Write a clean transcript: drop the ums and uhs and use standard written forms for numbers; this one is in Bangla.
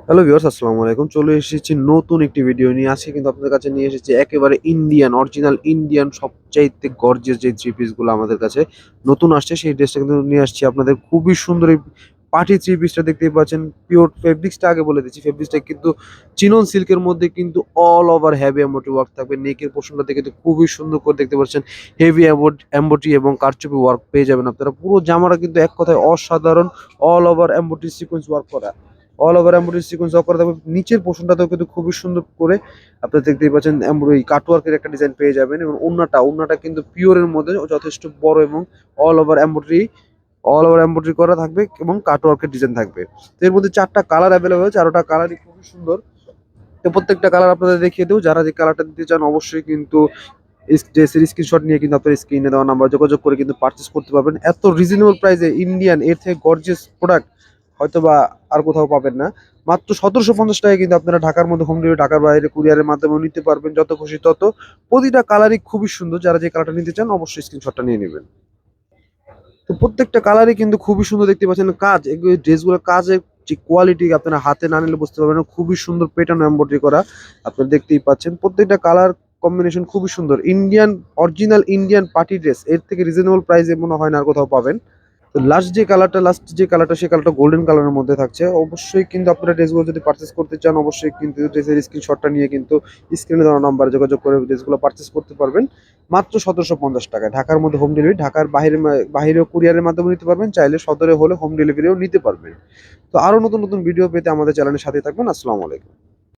হ্যালো ভিউয়ার্স, আসসালামু আলাইকুম। চলে এসেছি নতুন একটি ভিডিও নিয়ে। আজকে কিন্তু আপনাদের কাছে নিয়ে এসেছি একেবারে ইন্ডিয়ান, অরিজিনাল ইন্ডিয়ান সবচাইতে গর্জিয়াস যে থ্রি পিসগুলো আমাদের কাছে নতুন আসছে, সেই ড্রেসটা কিন্তু নিয়ে আসছি আপনাদের। খুবই সুন্দর এই পার্টি থ্রি পিসটা দেখতেই পাচ্ছেন। পিওর ফেব্রিক্সটা আগে বলে দিচ্ছি, ফেব্রিক্সটা কিন্তু চিনন সিল্কের মধ্যে কিন্তু all over heavy embroidery work থাকবে। নেকের পোর্শনটাতে কিন্তু খুবই সুন্দর করে দেখতে পাচ্ছেন হেভি এমব্রয়ডারি এবং কারচুপি ওয়ার্ক পেয়ে যাবেন আপনারা। পুরো জামাটা কিন্তু এক কথায় অসাধারণ, all over embroidery sequence work করা, all over embroidery sequence work করা থাকবে। নিচের পোর্শনটাতেও কিন্তু খুবই সুন্দর করে আপনারা দেখতেই পাচ্ছেন এমব্রয়ডারি কাটওয়ার্কের একটা ডিজাইন পেয়ে যাবেন। এবং ওড়নাটা কিন্তু পিওরের মধ্যে যথেষ্ট বড় এবং অল ওভার এমব্রয়ডারি করা থাকবে এবং কাটওয়ার্কের ডিজাইন থাকবে। তো এর মধ্যে 4টা কালার অ্যাভেলেবল, 4টা কালারই খুবই সুন্দর। তো প্রত্যেকটা কালার আপনাদের দেখিয়ে দেবো। যারা যে কালারটা দিতে চান অবশ্যই কিন্তু ড্রেসের স্ক্রিনশট নিয়ে কিন্তু আপনার স্ক্রিনে দেওয়া নাম্বার যোগাযোগ করে কিন্তু পারচেস করতে পারবেন। এত রিজনেবল প্রাইসে ইন্ডিয়ান এর থেকে গর্জিয়াস প্রোডাক্ট হয়তো বা আর কোথাও পাবেন না। মাত্র 1750 টাকায় কিন্তু আপনারা ঢাকার মধ্যে হোম ডেলিভারি, ঢাকার বাইরে কুরিয়ারের মাধ্যমেও নিতে পারবেন। যত খুশি তত। প্রতিটা কালারই খুবই সুন্দর। যারা যে কালারটা নিতে চান অবশ্যই স্ক্রিনশটটা নিয়ে নেবেন। তো প্রত্যেকটা কালারই কিন্তু খুবই সুন্দর দেখতে পাচ্ছেন। কাজ, এগুলো ড্রেসগুলোর কাজের যে কোয়ালিটি আপনারা হাতে না নিলে বুঝতে পারবেন না। খুবই সুন্দর প্যাটার্ন এমব্রয়ডারি করা আপনারা দেখতেই পাচ্ছেন। প্রত্যেকটা কালার কম্বিনেশন খুবই সুন্দর। Indian, original Indian party dress এর থেকে রিজনেবল প্রাইসে মনে হয় না আর কোথাও পাবেন। তো লাস্ট যে কালারটা সেই কালারটা গোল্ডেন কালারের মধ্যে থাকছে। অবশ্যই কিন্তু আপনারা ড্রেসগুলো যদি পারচেস করতে চান অবশ্যই কিন্তু ড্রেসের স্ক্রিনশটটা নিয়ে কিন্তু স্ক্রিনে দেওয়া নাম্বারে যোগাযোগ করে ড্রেসগুলো পারচেস করতে পারবেন মাত্র 1750 টাকায়। ঢাকার মধ্যে হোম ডেলিভারি, ঢাকার বাইরেও কুরিয়ারের মাধ্যমে নিতে পারবেন, চাইলে সদরে হলে হোম ডেলিভারিও নিতে পারবেন। তো আরো নতুন নতুন ভিডিও পেতে আমাদের চ্যানেলের সাথে থাকবেন। আসসালামু আলাইকুম।